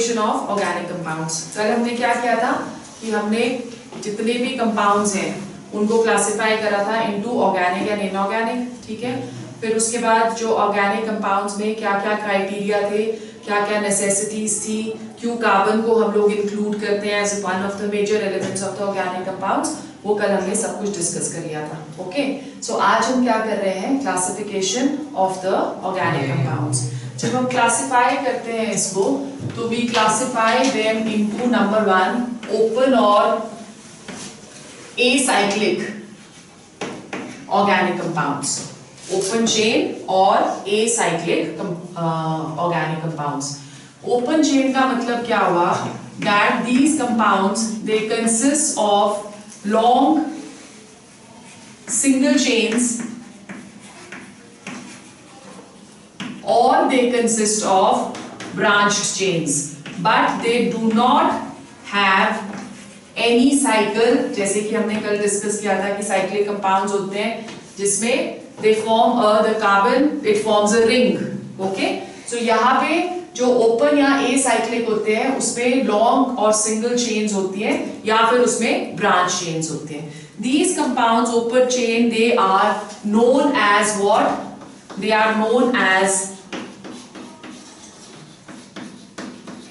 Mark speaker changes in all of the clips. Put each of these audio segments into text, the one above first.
Speaker 1: Classification of organic compounds. कल हमने क्या किया था कि हमने जितने भी कंपाउंड्स हैं उनको क्लासिफाई करा था इनटू ऑर्गेनिक एंड इनऑर्गेनिक, ठीक है। फिर उसके बाद जो ऑर्गेनिक कंपाउंड्स में क्या क्या क्राइटेरिया थे, क्या क्या नेसेसिटीज थी, क्यों कार्बन को हम लोग इंक्लूड करते हैं as one of the major elements of the organic compounds, वो कल हमने सब कुछ डिस्कस कर लिया था। ओके, सो आज हम क्या कर रहे हैं, classification of the organic compounds. जब हम क्लासिफाई करते हैं इसको तो we classify them into number 1 open और acyclic organic compounds, open chain और acyclic organic compounds। open chain का मतलब क्या हुआ, that these compounds they consist of long single chains or they consist of branched chains, but they do not have any cycle. जैसे कि हमने कल discuss किया था कि साइक्लिक कंपाउंड्स होते हैं जिसमें they form the carbon, it forms a ring. Okay, so यहाँ पे जो ओपन या ए साइक्लिक होते हैं उसमें लॉन्ग और सिंगल चेन्स होती है या फिर उसमें ब्रांच चेन्स होते हैं। These compounds open chain they are known as what, they are known as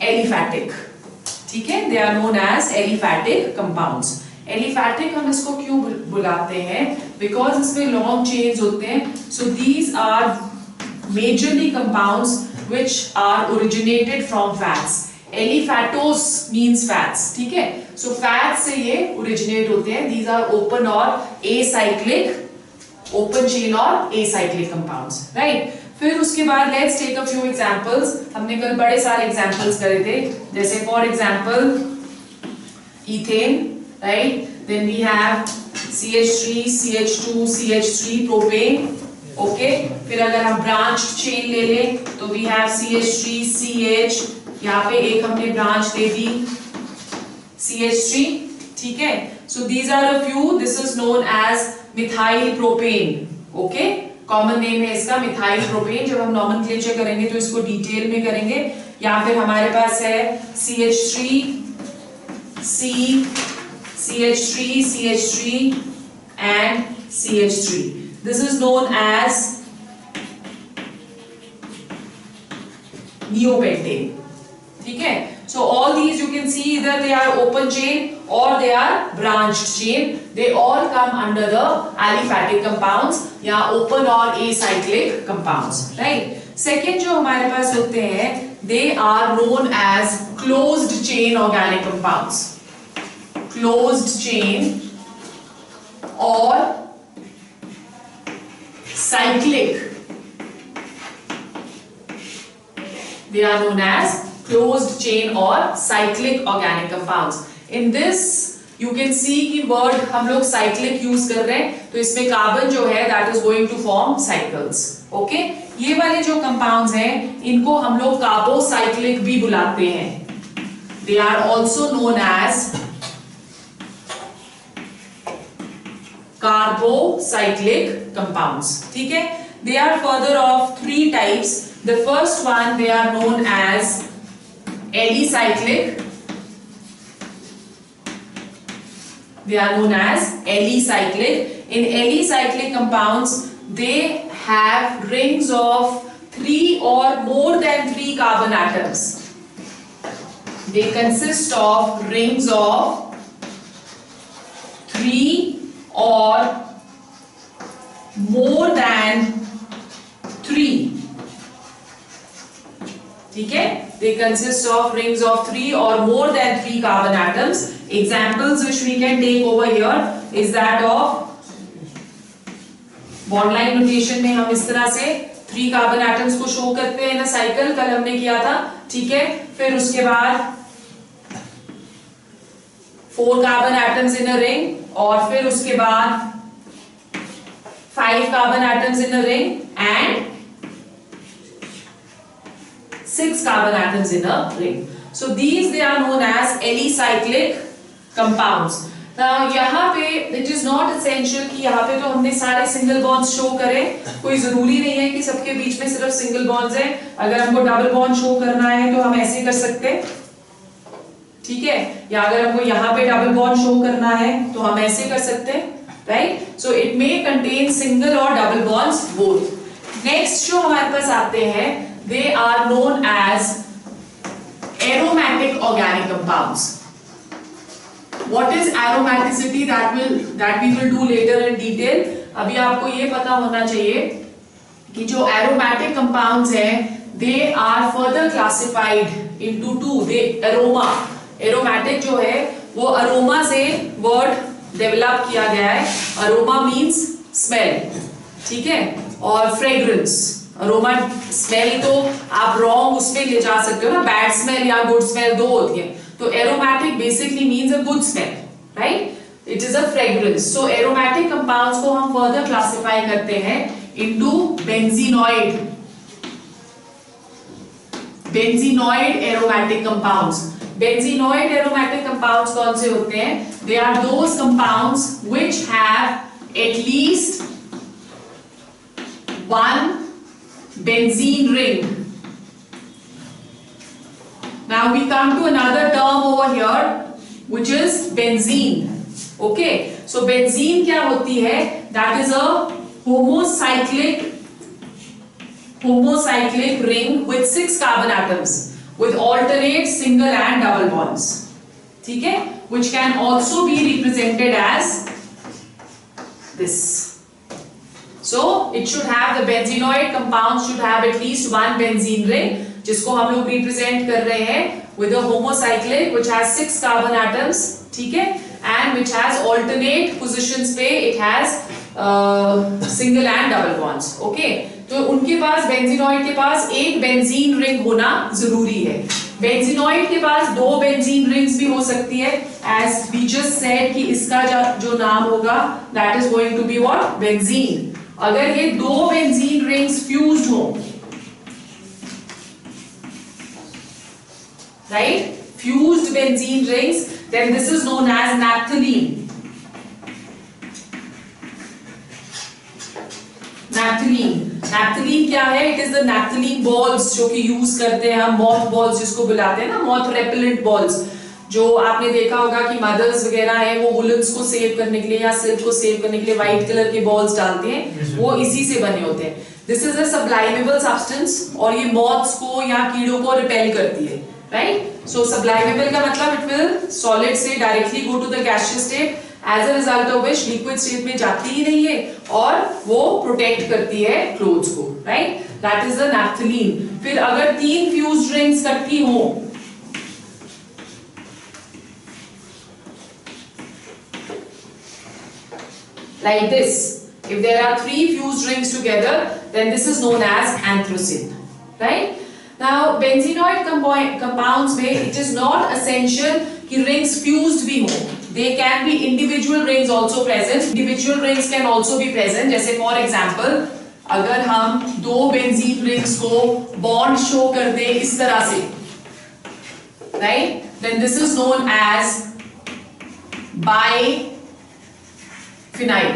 Speaker 1: aliphatic, ठीक है, they are known as aliphatic compounds. Aliphatic हम इसको क्यों बुलाते हैं, बिकॉज इसमें लॉन्ग चेन्स होते हैं। So these are majorly compounds which are originated from fats. Aliphatic means fats, ठीक है, सो फैट से ये ओरिजिनेट होते हैं। दीज आर ओपन और एसाइक्लिक, ओपन चेन और एसाइक्लिक कंपाउंड्स, राइट। फिर उसके बाद let's take a few examples. हमने कल बड़े सारे एग्जांपल्स करे थे, जैसे for example ethane, right, then we have CH3, CH2, CH3 propane. Okay, फिर अगर हम ब्रांच चेन ले लें तो वी हैव CH3, CH, यहाँ पे एक हमने ब्रांच दे दी CH3, ठीक है। So these are a few, this is known as methyl propane. Okay, common name है इसका मिथाइल प्रोपेन। जब हम नॉमेनक्लेचर करेंगे तो इसको डिटेल में करेंगे। या फिर हमारे पास है CH3, C, CH3, CH3 and CH3. This is known as neopentane, ठीक है। So all these you can see either they are open chain or they are branched chain. They all come under the aliphatic compounds या open और acyclic compounds, right? Second जो हमारे पास होते हैं they are known as closed chain organic compounds. Closed chain or cyclic. They are known as closed chain or cyclic organic compounds. In this you can see कि word हम लोग cyclic use कर रहे हैं, तो इसमें कार्बन जो है that is going to form cycles. Okay? ये वाले जो compounds हैं इनको हम लोग कार्बोसाइक्लिक भी बुलाते हैं। They are also known as carbocyclic compounds. ठीक है? They are further of 3 types. The first one they are known as alicyclic. They are known as alicyclic. In alicyclic compounds, they have rings of 3 or more than 3 carbon atoms. They consist of rings of 3 or more than 3. ठीक है, they consist of rings of 3 or more than 3 carbon atoms. Examples which we can take over here is that of bond line notation में हम इस तरह से 3 carbon atoms को show करते हैं ना साइकिल, कल हमने किया था, ठीक है। फिर उसके बाद 4 carbon atoms in a ring और फिर उसके बाद 5 carbon atoms in a ring and 6 carbon atoms in a ring. So these they are known as alicyclic compounds. Now यहाँ पे it is not essential कि यहाँ पे तो हमने सारे सिंगल बॉन्ड्स शो करें, कोई जरूरी नहीं है कि सबके बीच में सिर्फ सिंगल बॉन्ड्स हैं। अगर हमको डबल बॉन्ड शो करना है तो हम ऐसे कर सकते हैं, ठीक है, या अगर हमको यहाँ पे डबल बॉन्ड शो करना है तो हम ऐसे कर सकते हैं, right. So it may contain single और डबल बॉन्ड्स बोथ। नेक्स्ट जो हमारे पास आते हैं, they are known as aromatic organic compounds. What is aromaticity? That we will do later in detail. अभी आपको ये पता होना चाहिए कि जो aromatic compounds हैं, they are further classified into two. They aromatic जो है वो aroma से word develop किया गया है। aroma means smell, ठीक है, और fragrance। अरोमा स्मेल तो आप रॉन्ग उसमें ले जा सकते हो ना, बैड स्मेल या गुड स्मेल दो होती है। तो aromatic basically means a good smell, right, it is a fragrance. So aromatic compounds को हम फर्दर क्लासिफाई करते हैं into benzenoid, benzenoid aromatic compounds. Benzenoid aromatic compounds कौन से होते हैं? They are those compounds which have at least one benzene ring. Now we come to another term over here which is benzene. Okay, so benzene क्या होती है? That is a homocyclic ring with 6 carbon atoms with alternate single and double bonds, ठीक है, which can also be represented as this. So it should have, the benzenoid compound should have at least one benzene ring, जिसको हम लोग represent कर रहे हैं with a homocyclic which has 6 carbon atoms, ठीक है, and which has alternate positions पे it has single and double bonds. Okay, तो उनके पास बेंजीनॉइड के पास एक बेंजीन रिंग होना जरूरी है। बेंजीनॉइड के पास 2 बेंजीन रिंग्स भी हो सकती है, as we just said कि इसका जो नाम होगा that is going to be what? Benzene. अगर ये 2 बेंजीन रिंग्स फ्यूज्ड हो, right, fused benzene rings, then this is known as naphthalene. Naphthalene क्या है? It is the naphthalene balls जो कि यूज करते हैं हम, मॉथ बॉल्स जिसको बुलाते हैं ना, मॉथ रेपेलेंट बॉल्स, जो आपने देखा होगा कि मदर्स वगैरह हैं वो वुलन्स को सेव करने के लिए या सिल्क को सेव करने के लिए व्हाइट कलर के बॉल्स डालते हैं, वो इसी से बने होते हैं। दिस इज अ सब्लाइमेबल सब्सटेंस और ये मॉथ्स को या कीड़ों को रिपेल करती है, राइट। सो सब्लाइमेबल का मतलब इट विल सॉलिड से directly go to the gaseous state, as a result of which liquid state में जाती ही नहीं है और वो प्रोटेक्ट करती है क्लोथ्स को, right, that is the naphthalene. फिर अगर 3 फ्यूज्ड रिंग्स इकट्ठी हो, like this, if there are 3 fused rings together, then this is known as anthracene, right? Now benzenoid compounds में it is not essential कि rings fused भी हो, they can be individual rings also present, individual rings can also be present, जैसे for example अगर हम 2 benzene rings को bond show कर दें इस तरह से, right, then this is known as phenyl,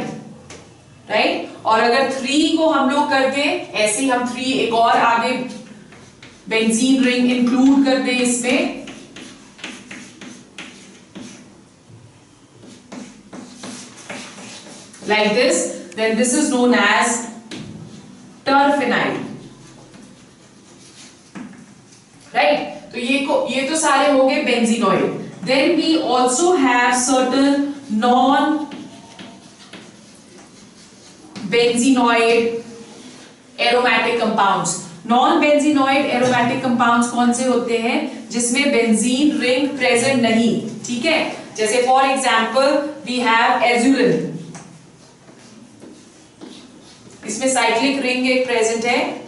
Speaker 1: right. और अगर 3 को हम लोग कर दें ऐसे, हम 3 एक और आगे बेंजीन रिंग इंक्लूड कर दें इसमें, like this, then this is known as terphenyl, right। तो ये तो सारे हो गए benzenoid. Then we also have certain non benzenoid aromatic compounds. Non benzenoid aromatic compounds कौन से होते हैं? जिसमें बेंजीन रिंग प्रेजेंट नहीं, ठीक है, जैसे for example we have azulene, इसमें साइक्लिक रिंग एक प्रेजेंट है,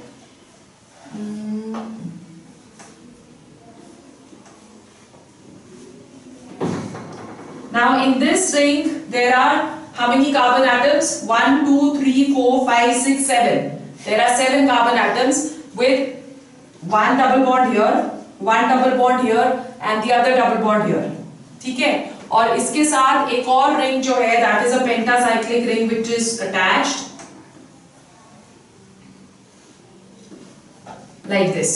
Speaker 1: now in this ring there are how many carbon atoms? 1 2 3 4 5 6 7. There are 7 carbon atoms with 1 double bond here, 1 double bond here and the other double bond here, ठीक है। और इसके साथ एक और रिंग जो है that is a pentacyclic ring which is attached like this,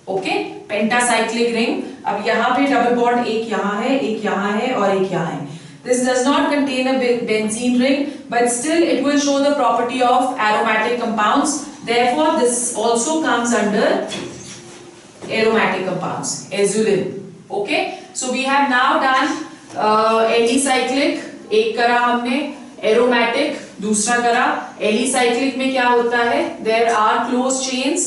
Speaker 1: okay, pentacyclic ring अब यहाँ पे डबल बॉन्ड एक यहाँ है, एक यहाँ है और एक यहाँ है. This does not contain a benzene ring, but still it will show the property of aromatic compounds. Therefore, this also comes under aromatic compounds, azulene. Okay, so we have now done alicyclic, एक करा हमने, aromatic दूसरा करा. Alicyclic में क्या होता है? There are closed chains,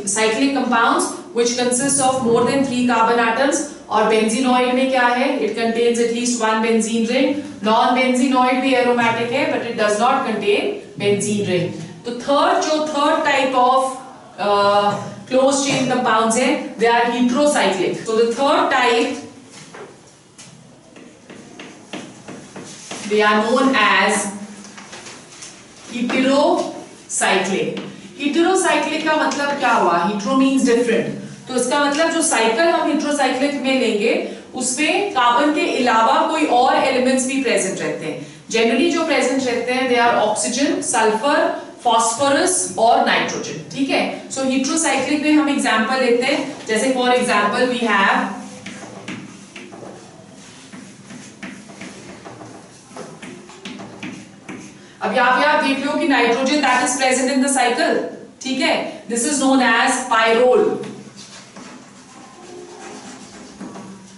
Speaker 1: cyclic compounds which consist of more than 3 carbon atoms. और बेंजीनॉइड में क्या है? It contains at least one benzene ring. Non-benzenoid भी aromatic है, but it does not contain benzene ring. तो third type of closed chain compounds है, they are heterocyclic. So the third type, they are known as heterocyclic. Heterocyclic का मतलब क्या हुआ? Hetero means different. तो इसका मतलब जो साइकिल हम हेटेरोसाइक्लिक में लेंगे उसमें कार्बन के अलावा कोई और एलिमेंट्स भी प्रेजेंट रहते हैं. जनरली जो प्रेजेंट रहते हैं they are oxygen, sulphur, phosphorus और नाइट्रोजन. ठीक है. सो हेटेरोसाइक्लिक में हम एग्जांपल लेते हैं, जैसे फॉर एग्जांपल वी हैव अब यहाँ पे आप देख लो कि nitrogen that is present in the cycle. ठीक है. This is known as pyrrole.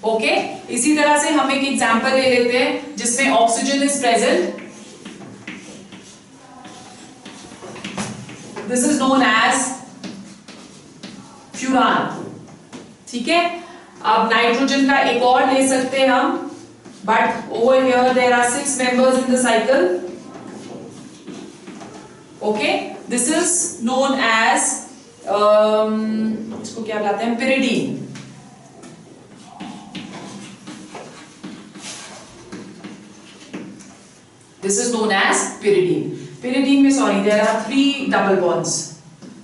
Speaker 1: Okay. इसी तरह से हम एक एग्जांपल ले लेते हैं जिसमें oxygen is present. This is known as furan. ठीक है. अब नाइट्रोजन का एक और ले सकते हैं हम, but over here there are 6 members in the cycle. Okay. This is known as इसको क्या बुलाते हैं? Pyridine. This is known as pyridine. Pyridine में there are 3 double bonds.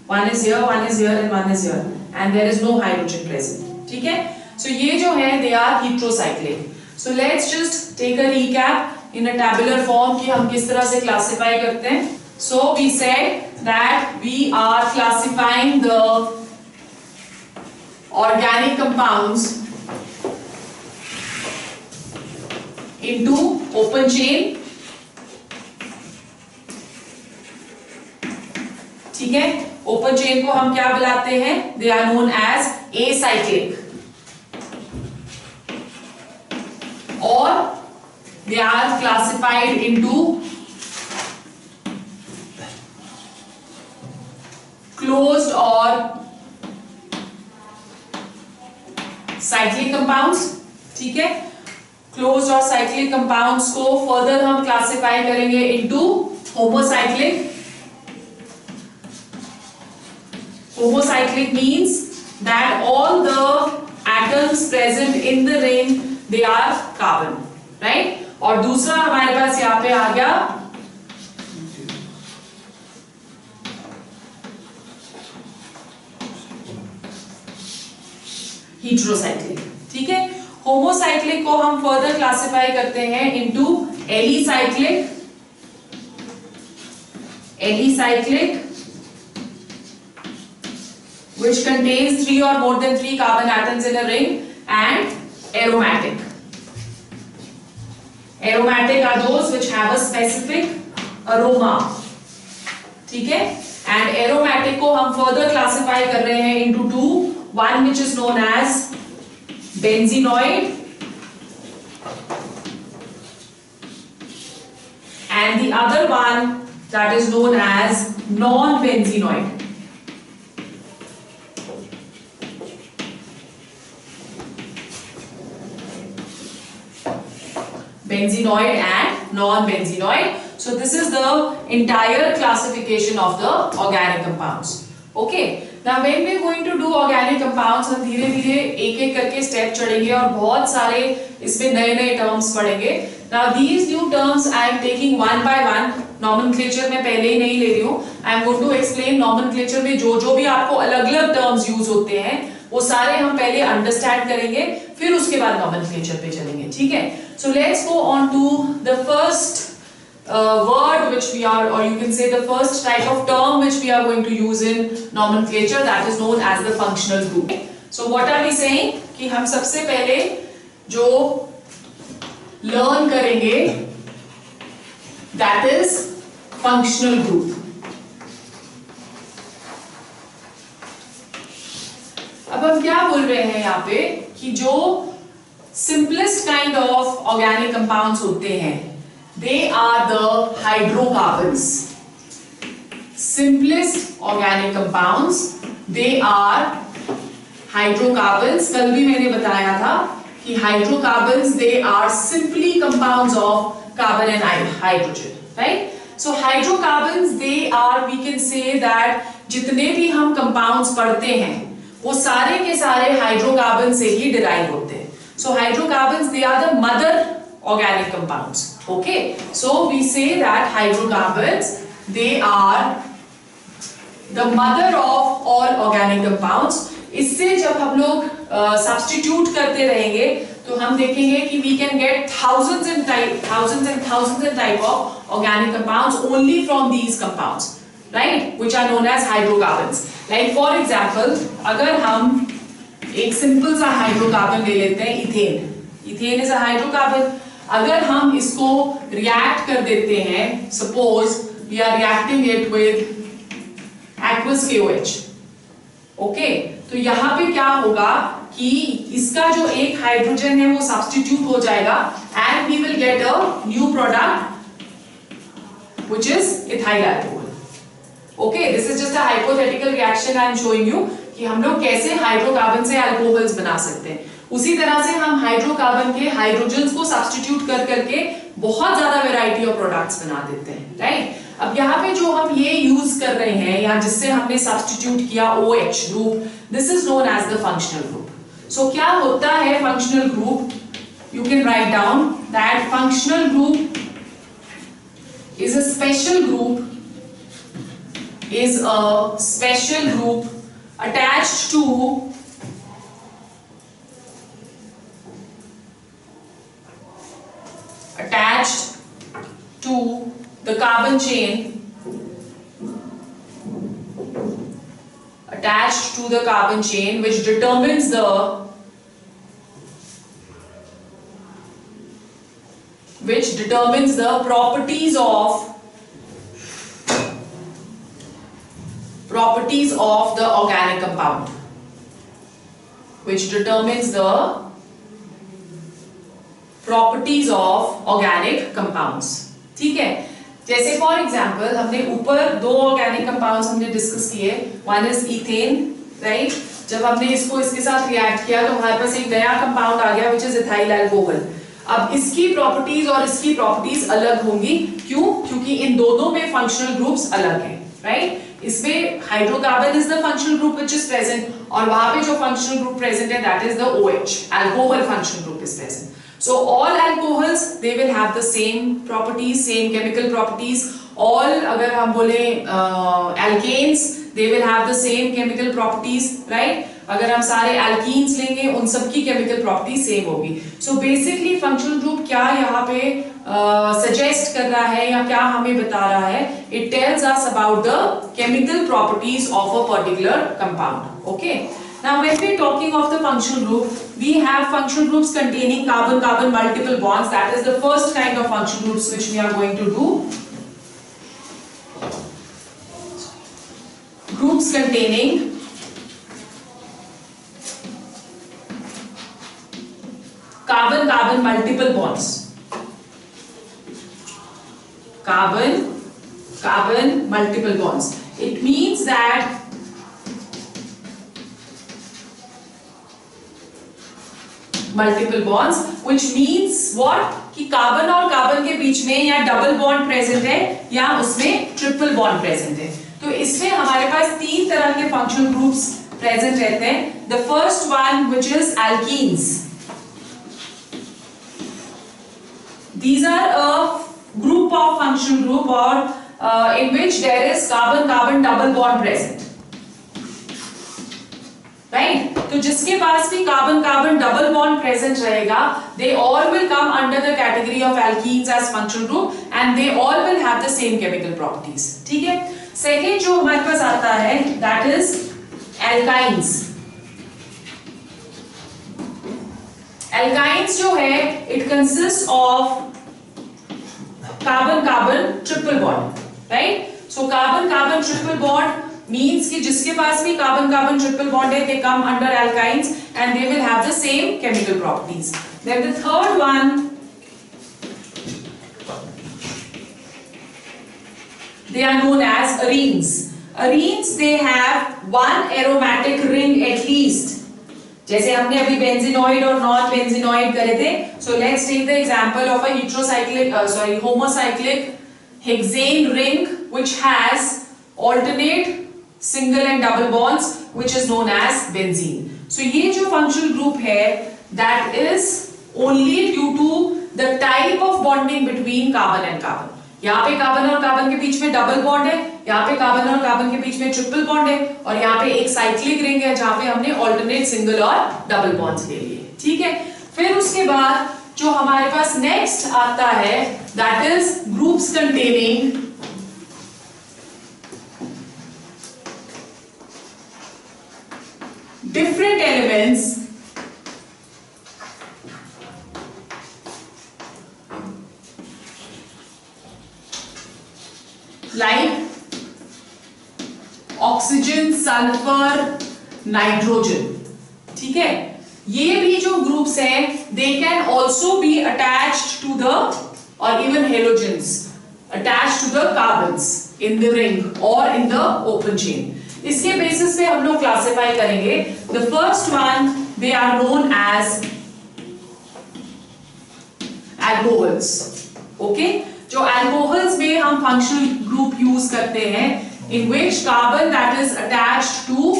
Speaker 1: One is here, one is here, and one is here, and there is no hydrogen present. ठीक है? So ये जो है they are heterocyclic. So let's just take a recap in a tabular form कि हम किस तरह से classify करते हैं. So we said that we are classifying the organic compounds into open chain. ठीक है. ओपन चेन को हम क्या बुलाते हैं? They are known as acyclic, और they are classified into closed और साइक्लिक कंपाउंड्स. ठीक है. क्लोज्ड और साइक्लिक कंपाउंड्स को फर्दर हम क्लासिफाई करेंगे into homocyclic. Homocyclic means that all the atoms present in the ring they are carbon, right? और दूसरा हमारे पास यहाँ पे आ गया heterocyclic. ठीक है. होमोसाइक्लिक को हम फर्दर क्लासिफाई करते हैं into alicyclic, which contains 3 or more than 3 carbon atoms in a ring, and aromatic. Aromatic are those which have a specific aroma. ठीक है. And aromatic को हम further classify कर रहे हैं into 2. One which is known as benzenoid, and the other one that is known as non-benzenoid. Benzenoid and non-benzenoid. So this is the entire classification of the organic compounds. Okay. Now when we are going to do organic compounds, हम धीरे धीरे एक एक करके step चढ़ेंगे और बहुत सारे इसमें नए नए टर्म्स पढ़ेंगे. Now these new terms I am taking one by one. Nomenclature मैं पहले ही नहीं ले रही हूँ. I am going to explain nomenclature में जो जो भी आपको अलग अलग terms use होते हैं वो सारे हम पहले अंडरस्टैंड करेंगे, फिर उसके बाद nomenclature पे चलेंगे. ठीक है. So let's go on to the first word which we are, or you can say the first type of term which we are going to use in nomenclature, that is known as the functional group. So what are we saying कि हम सबसे पहले जो learn करेंगे that is functional group. अब हम क्या बोल रहे हैं यहाँ पे कि जो simplest kind of organic compounds होते हैं they are the hydrocarbons. Simplest organic compounds they are hydrocarbons. कल भी मैंने बताया था कि hydrocarbons they are simply compounds of carbon and hydrogen, right? So hydrocarbons they are, we can say that जितने भी हम कंपाउंड्स पढ़ते हैं वो सारे के सारे हाइड्रोकार्बन से ही डिराइव होते हैं। So hydrocarbons they are the mother organic compounds. Okay, so we say that hydrocarbons they are the mother of all organic compounds. इससे जब हम लोग सब्स्टिट्यूट करते रहेंगे तो हम देखेंगे कि we can get thousands and type of organic compounds only from these compounds, right, which are known as hydrocarbons. Like for example, अगर हम एक सिंपल सा हाइड्रोकार्बन ले लेते हैं ethane. Ethane is a hydrocarbon. अगर हम इसको रिएक्ट कर देते हैं, suppose we are reacting it with aqueous KOH, okay, तो यहाँ पे क्या होगा कि इसका जो एक हाइड्रोजन है वो सब्स्टिट्यूट हो जाएगा and we will get a new product which is ethyl alcohol. Okay, this is just a hypothetical reaction I am showing you कि हम लोग कैसे हाइड्रोकार्बन से अल्कोहल्स बना सकते हैं। उसी तरह से हम हाइड्रोकार्बन के हाइड्रोजन्स को सब्स्टिट्यूट कर करके बहुत ज्यादा वैरायटी ऑफ प्रोडक्ट्स बना देते हैं, राइट? अब यहाँ पे जो हम ये यूज कर रहे हैं या जिससे हमने सब्स्टिट्यूट किया OH group, this is known as the functional group. So क्या होता है functional group? You can write down that functional group is a special group attached to the carbon chain, which determines the properties of the organic compound, ठीक है? जैसे for example हमने ऊपर दो organic compounds हमने डिस्कस किए, one is ethane, right? जब हमने इसको इसके साथ रिएक्ट किया तो हमारे पास एक नया कंपाउंड आ गया व्हिच इज इथाइल अल्कोहल। अब इसकी प्रॉपर्टीज और इसकी प्रॉपर्टीज अलग होंगी, क्यों? क्योंकि इन दोनों में फंक्शनल ग्रुप्स अलग हैं, राइट? इसमें hydrocarbon is the functional group which is present और वहां पे जो फंक्शनल ग्रुप प्रेजेंट है that is the OH, alcohol functional group is present. So all alcohols they will have the same properties, same chemical properties. All अगर हम बोले alkanes they will have the same chemical properties, right? अगर हम सारे alkenes लेंगे उन सब की chemical properties same होगी। So basically functional group क्या यहाँ पे suggest कर रहा है या क्या हमें बता रहा है? It tells us about the chemical properties of a particular compound. Okay? Now when we are talking of the functional group, we have functional groups containing carbon-carbon multiple bonds. That is the first kind of functional groups which we are going to do. Groups containing carbon-carbon multiple bonds. Carbon-carbon multiple bonds. It means that multiple bonds, which means what? कि carbon और carbon के बीच में या double bond present है या उसमें triple bond present है। तो इसमें हमारे पास तीन तरह के फंक्शनल ग्रुप्स प्रेजेंट रहते हैं। The first one which is alkenes. These are a group of functional group or in which there is carbon-carbon double bond present. Right? तो जिसके पास भी carbon carbon double bond present रहेगा, they all will come under the category of alkenes as functional group and they all will have the same chemical properties. ठीक है? Second जो हमारे पास आता है that is alkynes. एल्काइंस जो है it consist of carbon carbon triple bond, right? So carbon carbon triple bond means कि जिसके पास भी कार्बन कार्बन ट्रिपल बॉन्ड है, they come under alkynes and they will have the same chemical properties. Then the third one, they are known as arenes. Arenes, they have one aromatic ring at least. जैसे हमने अभी benzenoid और non benzenoid करे थे. So let's take the example of a heterocyclic, homocyclic hexane ring which has alternate single and double bonds which is known as benzene. So ये जो functional group है that is only due to the type of bonding between carbon and carbon. यहाँ पे carbon और carbon के बीच में double bond है, यहाँ पे कार्बन और कार्बन के बीच में ट्रिपल बॉन्ड है, और यहाँ पे एक साइक्लिक रिंग है जहाँ पे हमने ऑल्टरनेट सिंगल और डबल बॉन्ड्स ले लिए. ठीक है. फिर उसके बाद जो हमारे पास नेक्स्ट आता है that is groups containing different elements like oxygen, sulfur, nitrogen. ठीक है. ये भी जो ग्रुप्स हैं they can also be attached to the or even halogens attached to the carbons in the ring or in the open chain. इसके basis पे हम लोग क्लासिफाई करेंगे. The first one they are known as alcohols. Okay. जो alcohols में हम functional group use करते हैं in which carbon that is attached to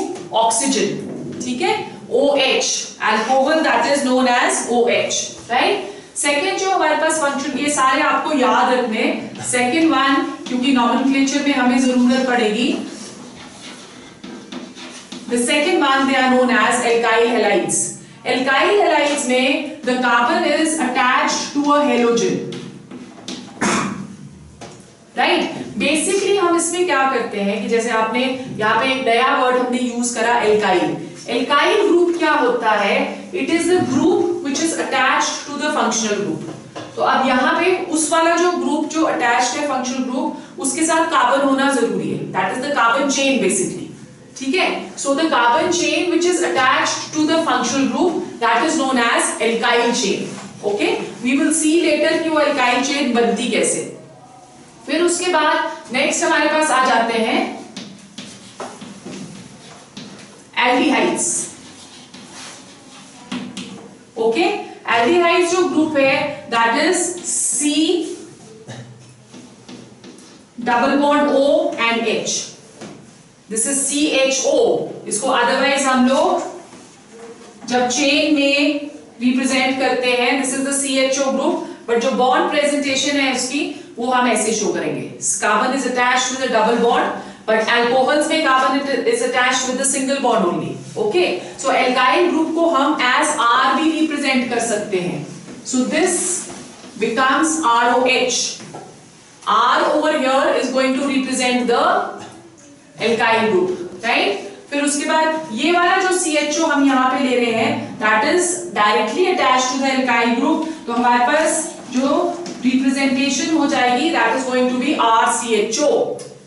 Speaker 1: oxygen. ठीक है. OH alcohol that is known as OH, right? Second जो हमारे पास फंक्शन, ये सारे आपको याद रखने. सेकेंड वन क्योंकि नॉमेनक्लेचर में हमें जरूरत पड़ेगी. The second one they are known as alkyl halides. Alkyl halides में the carbon is attached to a halogen. Right? Basically हम इसमें क्या करते हैं कि जैसे आपने यहाँ पे एक नया वर्ड हमने यूज करा alkyl. Alkyl group क्या होता है? It is the group which is attached to the functional group. तो अब यहाँ पे उस वाला जो ग्रुप जो attached है functional group उसके साथ कार्बन होना जरूरी है. That is the carbon chain basically. ठीक है. So the carbon chain which is attached to the functional group that is known as alkyl chain. Okay? We will see later कि वो alkyl chain बनती कैसे. फिर उसके बाद नेक्स्ट हमारे पास आ जाते हैं aldehydes. Okay? Aldehydes जो ग्रुप है that is C double bond O and H. This is CHO. इसको अदरवाइज हम लोग जब चेन में रिप्रेजेंट करते हैं this is the CHO group, but जो बॉन्ड प्रेजेंटेशन है उसकी वो हम ऐसे शो करेंगे. Carbon is attached with a double bond, but alcohols में carbon is attached with a single bond only. Okay. So alkyl group को हम एज R भी रिप्रेजेंट कर सकते हैं. So this becomes ROH. R over here is going to represent the alkyl group, right? फिर उसके बाद ये वाला जो CHO हम यहाँ पे ले रहे हैं that is directly attached to the alkyl group. तो हमारे पास जो representation हो जाएगी that is going to be RCHO.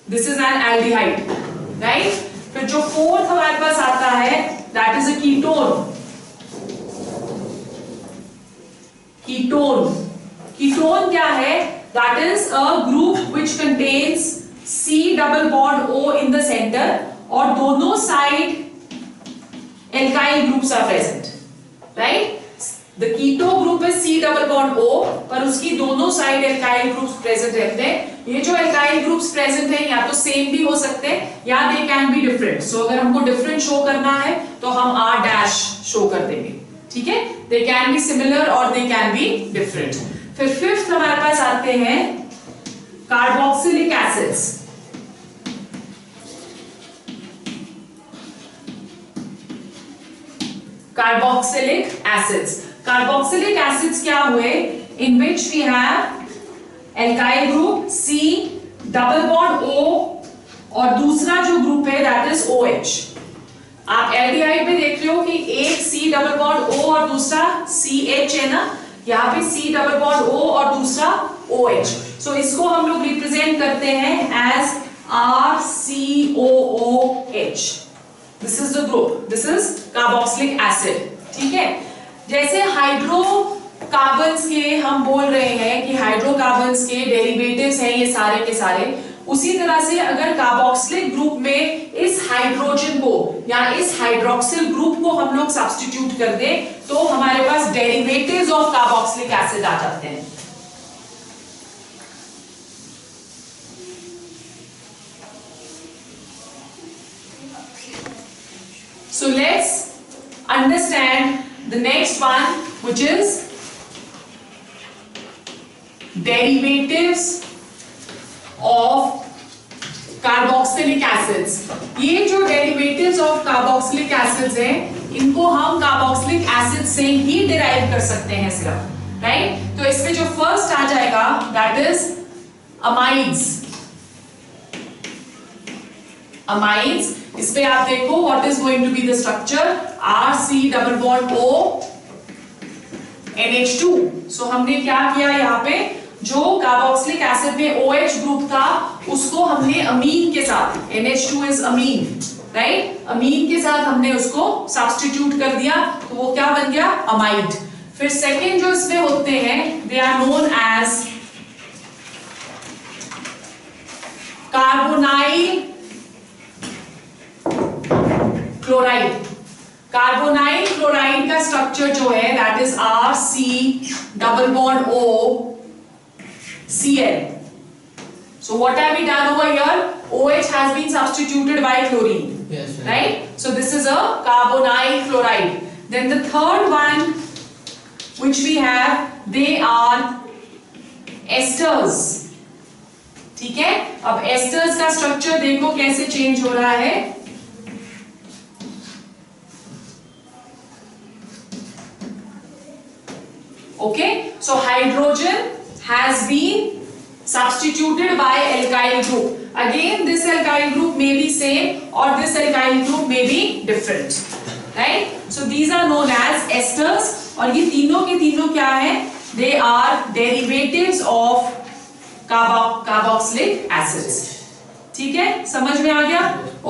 Speaker 1: This is an aldehyde, right? फिर जो fourth हमारे पास आता है that is a ketone. Ketone क्या है? That is a group which contains C double bond O in the center और दोनों side alkyl groups are present, right? The keto group is C double bond O पर उसकी दोनों side alkyl groups present रहते हैं. ये जो alkyl groups present हैं या तो सेम भी हो सकते हैं या they can be different. So अगर हमको different शो करना है तो हम R dash शो कर देंगे. ठीक है. They can be similar or they can be different. फिर फिफ्थ हमारे पास आते हैं कार्बोक्सिलिक एसिड्स. कार्बोक्सिलिक एसिड्स क्या हुए? In which we have alkyl group C double bond O और दूसरा जो ग्रुप है दैट इज OH. आप एल्डिहाइड में देख रहे हो कि एक C डबल बॉन्ड O और दूसरा CH है ना, यहाँ पे C डबल बॉन्ड O और दूसरा OH। सो इसको हम लोग रिप्रेजेंट करते हैं as RCOOH। This is the group, this is carboxylic acid. ठीक है, जैसे हाइड्रोकार्बन्स के हम बोल रहे हैं कि हाइड्रोकार्बन्स के डेरिवेटिव्स हैं ये सारे के सारे, उसी तरह से अगर कार्बोक्सिलिक ग्रुप में इस हाइड्रोजन को या इस हाइड्रोक्सिल ग्रुप को हम लोग सब्स्टिट्यूट कर दें तो हमारे पास डेरिवेटिव्स ऑफ कार्बोक्सिलिक एसिड आ जाते हैं। So let's understand the next one, which is derivatives of carboxylic acids। ये जो derivatives of carboxylic acids हैं, इनको हम carboxylic acid से ही derive कर सकते हैं सिर्फ, राइट? तो इसमें जो फर्स्ट आ जाएगा that is amides। amides, इस पे आप देखो what is going to be the structure, RC double bond O NH2। सो हमने क्या किया, यहाँ पे जो कार्बोक्सिलिक एसिड में OH ग्रुप था उसको हमने अमीन के साथ, NH2 इज अमीन, राइट, अमीन के साथ हमने उसको सब्स्टिट्यूट कर दिया तो वो क्या बन गया, अमाइड। फिर सेकेंड जो इसमें होते हैं they are known as carbonyl chloride. Carbonyl chloride का स्ट्रक्चर जो है that is RC double bond O Cl। So what have we done over here? OH has been substituted by chlorine, yes, right? So this is a carbonyl chloride. Then the third one which we have, they are esters। ठीक है, अब esters का structure देखो कैसे change हो रहा है। Okay, so hydrogen has been substituted by alkyl group. Again, this alkyl group may be same or this alkyl group may be different, right? So these are known as esters और ये तीनों के तीनों क्या है? They are derivatives of carboxylic acids। ठीक है, समझ में आ गया?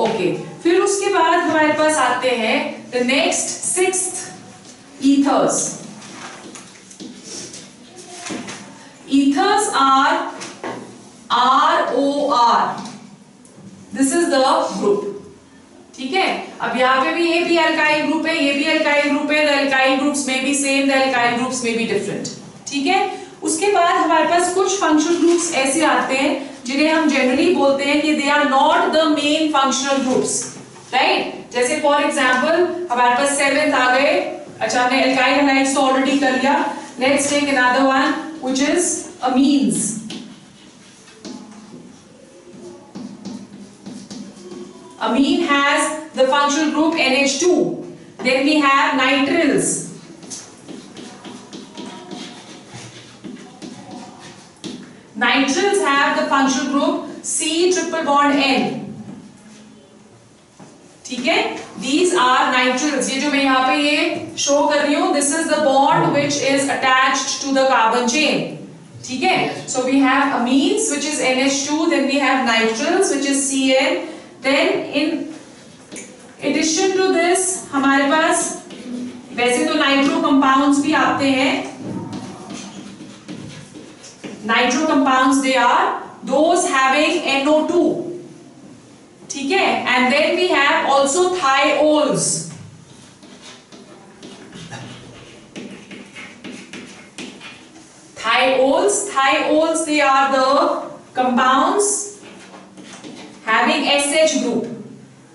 Speaker 1: Okay, फिर उसके बाद हमारे पास आते हैं the next sixth ethers। Ethers are ROR। This is the group। ठीक है, अब यहाँ पे भी ये भी अल्काइल ग्रुप है, ये भी अल्काइल ग्रुप है। The alkyl groups may be same, the alkyl groups may be different। ठीक है, उसके बाद हमारे पास कुछ फंक्शनल ग्रुप्स ऐसे आते हैं जिन्हें हम जनरली बोलते हैं कि they are not the main functional groups, right? जैसे फॉर एग्जाम्पल हमारे पास 7th आ गए। अच्छा, हमने अल्काइल हैलाइड्स तो ऑलरेडी कर लिया। Let's take another one which is amines। Amine has the functional group NH2. Then we have nitriles। Nitriles have the functional group C triple bond N। ठीक है, these are nitriles। ये जो मैं यहाँ पे ये शो कर रही हूँ, this is the bond which is attached to the carbon chain। ठीक है, so we have amines which is NH2, then we have nitriles which is CN, then in addition to this हमारे पास वैसे तो nitro compounds भी आते हैं। Nitro compounds they are those having NO2। ठीक है, and then we have also thiols। Thiols they are the compounds having SH group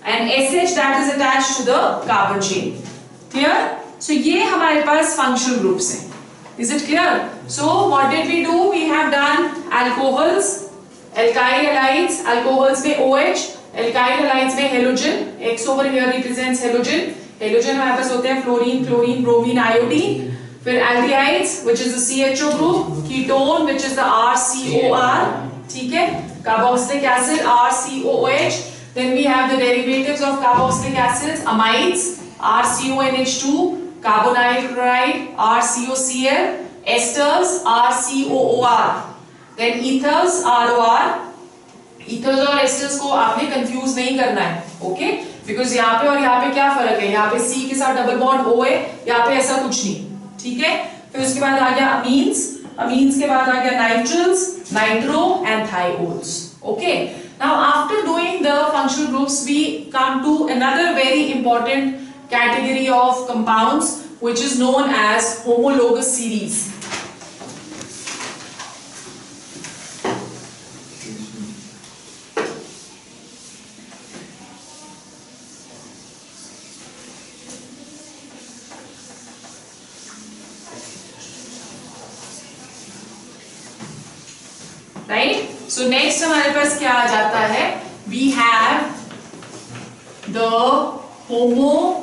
Speaker 1: and SH that is attached to the carbon chain। Clear? So ये हमारे पास functional groups हैं। Is it clear? So what did we do? We have done alcohols, alkyl halides, alcohols में OH, alkyl halides में halogen, X over here represents halogen। Halogen हमारे पास होते हैं fluorine, chlorine, bromine, iodine। फिर aldehydes which is the CHO group, ketone which is the RCOR। ठीक है, carboxylic acid RCOOH, Then we have the derivatives of carboxylic acids, amides, RCONH2, carbonyl chloride, RCOCl, esters, RCOOR. Then ethers, ROR. ethers और esters को आपने confuse नहीं करना है, okay? Because यहाँ पे और यहाँ पे क्या फर्क है? यहाँ पे C के साथ डबल बॉन्ड O है, यहाँ पे ऐसा कुछ नहीं, ठीक है? फिर उसके बाद आ गया अमीन्स, अमीन्स के बाद आ गया nitriles, nitro and thiols, okay? Now after doing the functional groups, we come to another very important category of compounds, which is known as homologous series. Right? So next हमारे पास क्या आ जाता है? We have the homologous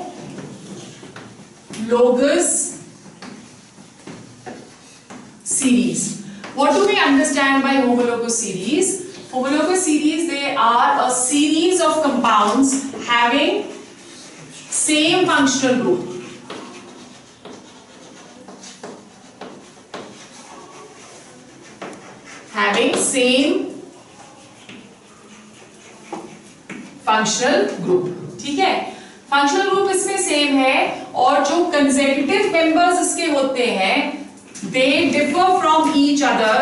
Speaker 1: series. What do we understand by homologous series? Homologous series, they are a series of compounds having same functional group. Having same functional group, ठीक है? functional group इसमें same है और जो consecutive members इसके होते हैं they differ from each other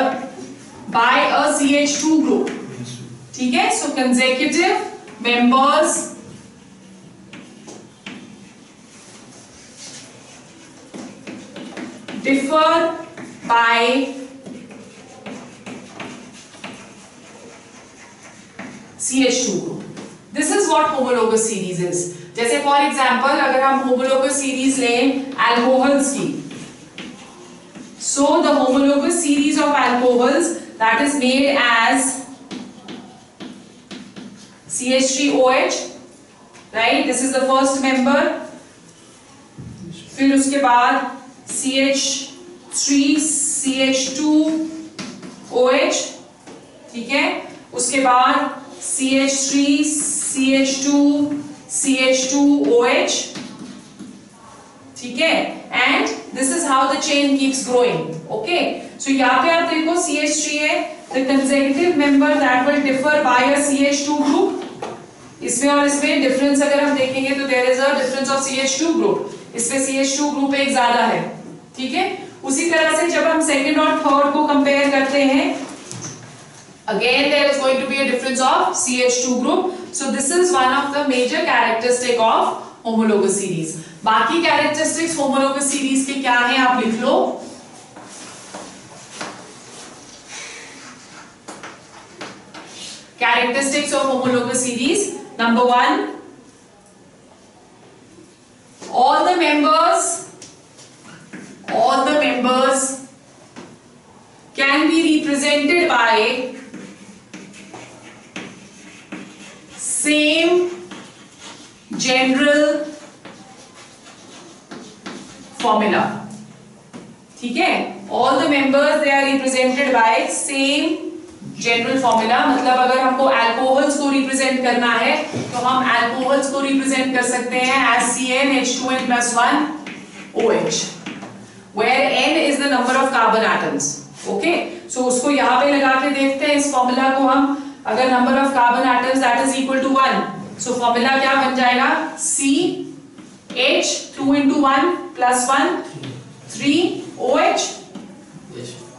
Speaker 1: by a CH2 group, ठीक है? so consecutive members differ by CH2 group. This is what homologous series is. जैसे for example अगर हम homologous series लें alcohols की, so the homologous series of alcohols that is made as CH3OH, right? This is the first member. फिर उसके बाद CH3CH2OH, ठीक है? उसके बाद CH3CH2CH2OH, ठीक है? and this is how the chain keeps growing, okay? so यहाँ पे आप देखो CH3 है, the consecutive member that will differ by a CH2 group. इसमें और इसमें difference अगर हम देखेंगे तो there is a difference of CH2 group. इसमें CH2 group एक ज्यादा है, ठीक है? उसी तरह से जब हम second और third को compare करते हैं, again there is going to be a difference of CH2 group. so this is one of the major characteristic of homologous series. बाकी characteristics homologous series के क्या हैं आप लिख लो. Characteristics of homologous series. Number 1, all the members can be represented by same general formula, ठीक है? all the members they are represented by same general formula. मतलब अगर हमको alcohols को represent करना है तो हम alcohols को represent कर सकते हैं as CnH2n+1OH, where n is the number of carbon atoms, okay? so उसको यहाँ पे लगा के देखते हैं इस formula को हम. अगर number of carbon atoms that is equal to 1, so formula क्या बन जाएगा? CH2 × 1 + 1 3OH,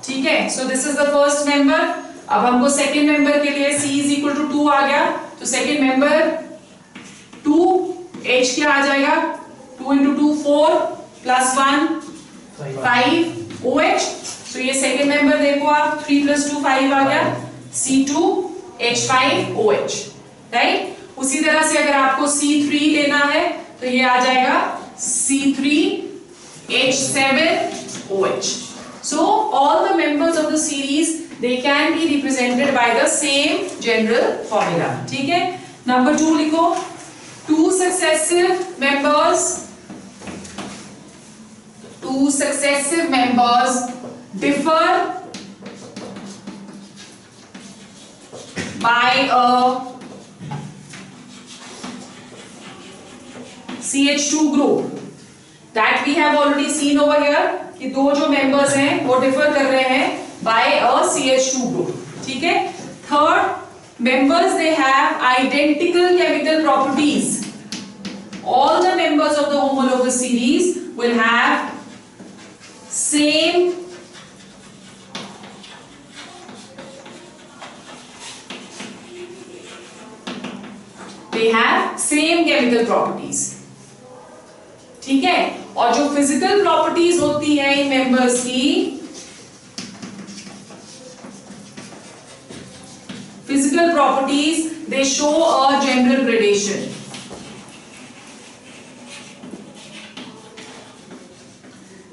Speaker 1: ठीक है? so this is the first member. अब हमको second member के लिए C is equal to 2 आ गया, तो second member 2H क्या आ जाएगा? 2 × 2 4 + 1 5OH. so ये second member देखो आप 3 + 2 5 आ गया, C2H5OH, राइट? उसी तरह से अगर आपको C3 लेना है तो ये आ जाएगा C3H7OH. so all the members of the series they can be represented by the same general formula, ठीक है? Number 2 लिखो. two successive members differ by a CH2 group that we have already seen over here कि दो जो members हैं वो differ कर रहे हैं by a CH2 group. ठीक है. Third, members they have identical chemical properties. All the members of the homologous series will have same chemical properties. ठीक है. और जो physical properties होती है इन members की, physical properties they show a general gradation.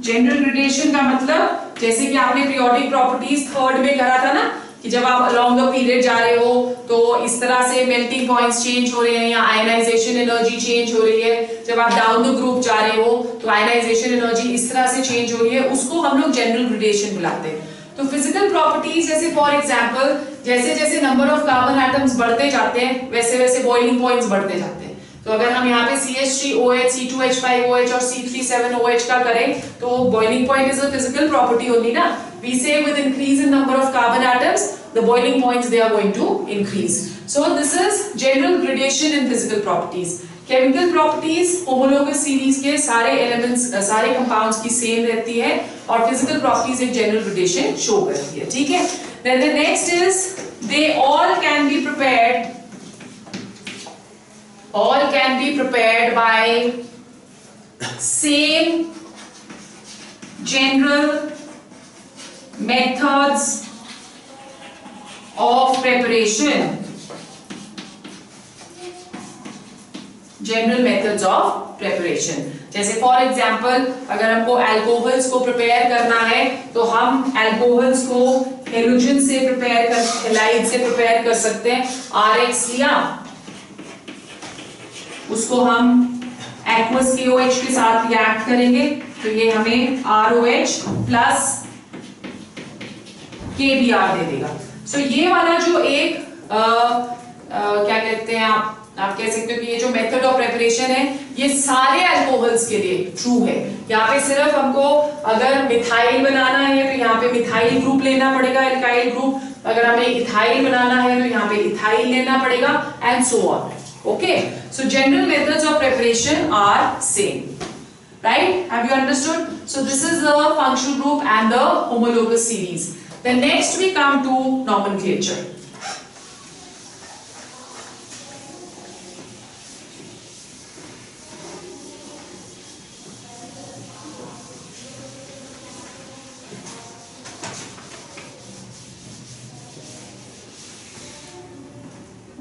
Speaker 1: General gradation का मतलब जैसे कि आपने पीरियोडिक प्रॉपर्टीज थर्ड में करा था ना कि जब आप अलोंग द पीरियड जा रहे हो तो इस तरह से मेल्टिंग पॉइंट्स चेंज हो रहे हैं या आयनाइजेशन एनर्जी चेंज हो रही है. जब आप डाउन द ग्रुप जा रहे हो तो आयनाइजेशन एनर्जी इस तरह से चेंज हो रही है, उसको हम लोग जनरल ग्रेडेशन बुलाते हैं. तो फिजिकल प्रॉपर्टीज जैसे फॉर एग्जांपल जैसे जैसे नंबर ऑफ कार्बन एटम्स बढ़ते जाते हैं वैसे वैसे बॉइलिंग पॉइंट्स बढ़ते जाते हैं. तो अगर हम यहाँ पे CH3OH, C2H5OH और C37OH का करें तो boiling point is a physical property only ना. We say with increase in number of carbon atoms, the boiling points they are going to increase. So this is general gradation in physical properties. Chemical properties homologous series के सारे elements सारे compounds की same रहती है और physical properties एक general gradation show करती है. ठीक है. Then the next is they all can be prepared by same general methods of preparation. General methods of preparation. जैसे फॉर एग्जाम्पल अगर हमको अल्कोहल्स को प्रिपेयर करना है तो हम अल्कोहल्स को हेलोजन से प्रिपेयर कर हेलाइड से प्रिपेयर कर सकते हैं. RX लिया, उसको हम एक्वस KOH के साथ रिएक्ट करेंगे तो ये हमें ROH प्लस KBr दे देगा. सो ये वाला जो एक क्या कहते हैं आप कह सकते हो कि ये जो मेथड ऑफ प्रिपरेशन है ये सारे अल्कोहल्स के लिए ट्रू है. यहाँ पे सिर्फ हमको अगर मिथाइल बनाना है तो यहाँ पे मिथाइल ग्रुप लेना पड़ेगा, एल्काइल ग्रुप. अगर हमें इथाइल बनाना है तो यहाँ पे इथाइल लेना पड़ेगा and so on. Okay, so general methods of preparation are same, right? Have you understood? So this is the functional group and the homologous series. Then next we come to nomenclature.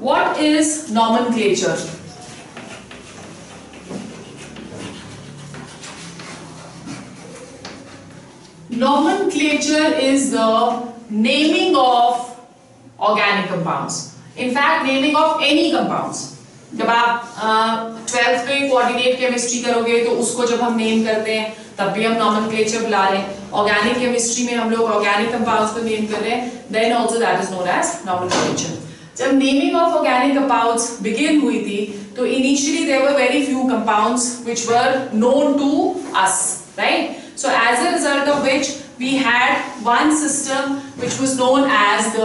Speaker 1: What is nomenclature? Nomenclature is the naming of organic compounds. In fact, naming of any compounds. जब आप 12th में coordinate chemistry करोगे तो उसको जब हम name करते हैं तब भी हम nomenclature बुला रहे हैं. ऑर्गेनिक केमिस्ट्री में हम लोग ऑर्गेनिक कंपाउंड्स को नेम कर रहे हैं, then also that is known as nomenclature. जब naming of organic compounds begin हुई थी तो initially there were very few compounds which were known to us, right? So as a result of which we had one system which was known as the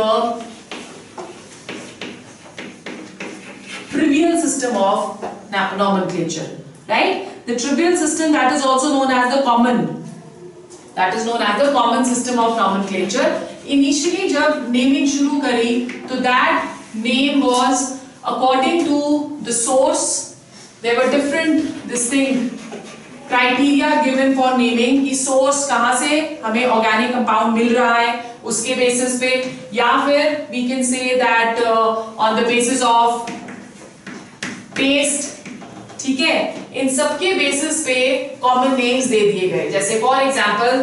Speaker 1: trivial system of nomenclature, right? The trivial system that is also known as the common, that is known as the common system of nomenclature. Initially जब naming शुरू करी तो that name was according to the source. There were different distinct criteria given for naming कि source कहाँ से हमें organic compound मिल रहा है उसके basis पे, या फिर we can say that on the basis of taste. ठीक है, इन सबके basis पे common names दे दिए गए. जैसे for example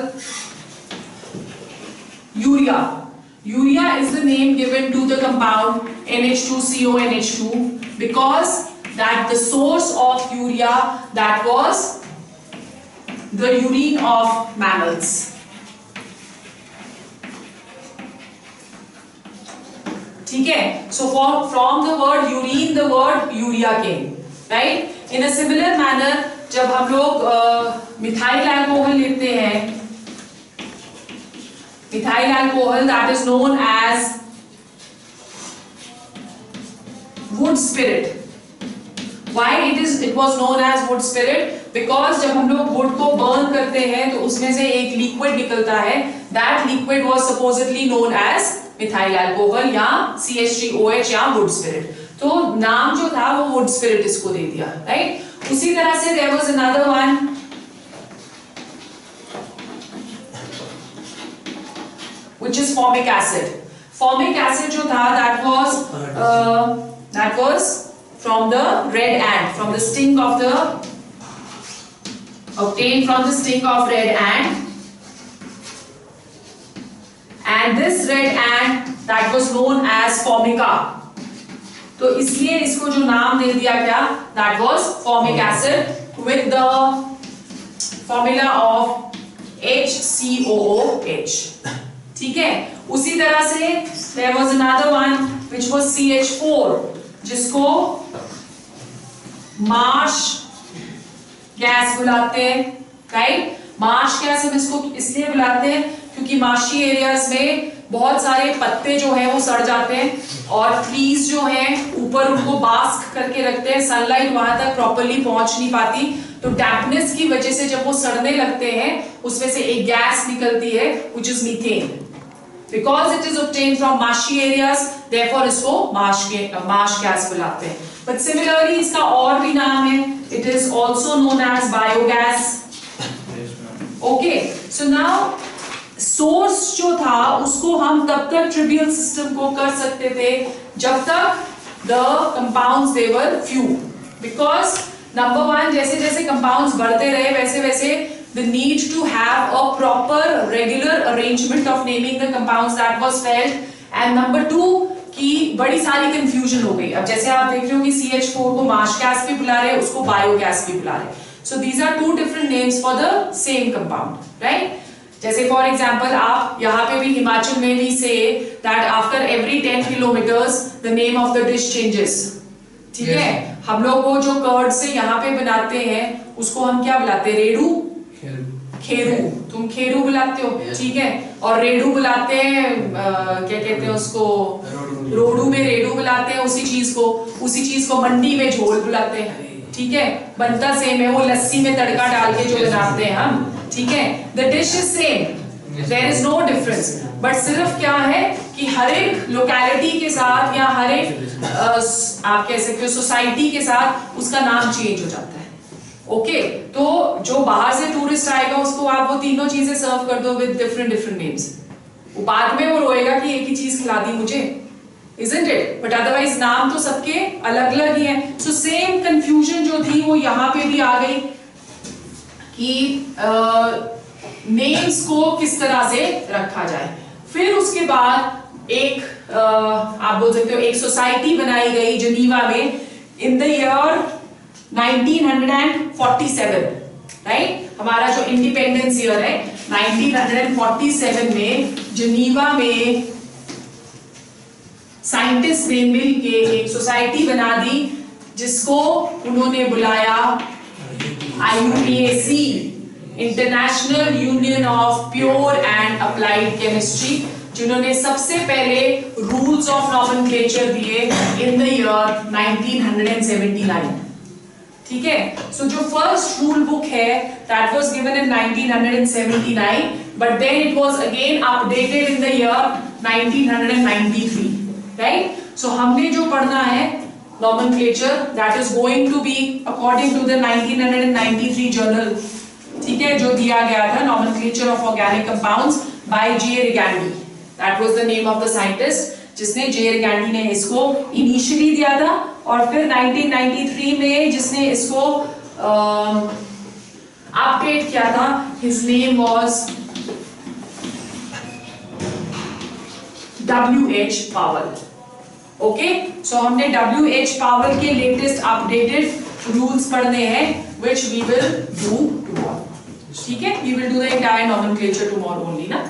Speaker 1: urea. Urea is the name given to the compound NH2CONH2 because that the source of urea that was the urine of mammals. ठीक है, so from the word urine the word urea came. Right. In a similar manner जब हम लोग methyl alcohol लेते हैं, methyl alcohol that is known as wood spirit. Why it was known as wood spirit? Because जब हम लोग wood को burn करते हैं तो उसमें से एक liquid निकलता है, that liquid was supposedly known as methyl alcohol या CH3OH या wood spirit। तो नाम जो था वो wood spirit इसको दे दिया, right? उसी तरह से there was another one which is formic acid। Formic acid जो था that was from the red ant, from the sting of the obtained from the sting of red ant, and this red ant that was known as formica। तो इसलिए इसको जो नाम दे दिया गया that was formic acid with the formula of HCOOH। ठीक है। उसी तरह से there was another one which was CH4 जिसको मार्श गैस बुलाते हैं, राइट। मार्श गैस हम इसको इसलिए बुलाते हैं क्योंकि मार्शी एरियाज में बहुत सारे पत्ते जो हैं वो सड़ जाते हैं और ट्रीज जो हैं ऊपर उनको बास्क करके रखते हैं, सनलाइट वहां तक प्रॉपर्ली पहुंच नहीं पाती, तो डैम्पनेस की वजह से जब वो सड़ने लगते हैं उसमें से एक गैस निकलती है which is methane। Because it is obtained from marshy areas, therefore इसको marsh gas बुलाते हैं। But similarly इसका और भी नाम है, it is also known as biogas। Okay, so now source जो था उसको हम तब तक trivial system को कर सकते थे जब तक the compounds they were few। Because number one जैसे जैसे compounds बढ़ते रहे वैसे वैसे the need to have a proper regular arrangement of naming the compounds that was felt, and number two कि बड़ी सारी confusion हो गई। अब जैसे आप देख रहे हो कि CH4 को marsh gas भी बुला रहे हैं, उसको biogas भी बुला रहे हैं। So these are two different names for the same compound, right? जैसे for example आप यहाँ पे भी हिमाचल में भी say that after every 10 kilometers the name of the dish changes। ठीक है। हम लोग वो जो कर्ड से यहाँ पे बनाते हैं उसको हम क्या बुलाते हैं? रेडू, खेरू। तुम खेरू बुलाते हो, ठीक है। और रेडू बुलाते हैं क्या कहते हैं उसको? रोडू में रेडू बुलाते हैं उसी चीज को मंडी में झोल बुलाते हैं, ठीक है। बनता सेम है, वो लस्सी में तड़का डाल के जो बनाते हैं हम, ठीक है। The dish is same, there is no difference, but सिर्फ क्या है कि हर एक लोकेलिटी के साथ या हर एक आप कह सकते हो सोसाइटी के साथ उसका नाम चेंज हो जाता है। ओके, तो जो बाहर से टूरिस्ट आएगा उसको आप वो तीनों चीजें सर्व कर दो विद डिफरेंट नेम्स, बाद में वो रोएगा कि एक ही चीज खिला दी मुझे, isn't it? बट अदरवाइज नाम तो सबके अलग अलग ही है। सो सेम कंफ्यूजन जो थी वो यहाँ पे भी आ गई कि नेम्स को किस तरह से रखा जाए। फिर उसके बाद एक आप बोल सकते हो एक सोसाइटी बनाई गई जिनीवा में इन द ईयर 1947, राइट। हमारा जो इंडिपेंडेंस ईयर है 1947 में जिनीवा में साइंटिस्ट ने मिलके एक सोसाइटी बना दी जिसको उन्होंने बुलाया IUPAC, international union of pure and applied chemistry, जिन्होंने सबसे पहले रूल्स ऑफ नॉमेनक्लेचर दिए इन द ईयर 1979। ठीक है। सो जो फर्स्ट रूल बुक है that was given in 1979, but then it was again updated in the year 1993, right. So हमने जो पढ़ना है nomenclature that is going to be according to the 1993 journal, ठीक है, जो दिया गया था nomenclature of organic compounds by J. Rigandy, that was the name of the scientist जिसने J. Rigandy ने इसको इनिशियली दिया था, और फिर 1993 में जिसने इसको अपडेट किया था, his name was W.H. Powell। Okay, so हमने W.H. Powell के लेटेस्ट अपडेटेड रूल्स पढ़ने हैं which we will do tomorrow। ठीक है, we will do the entire nomenclature tomorrow only ना।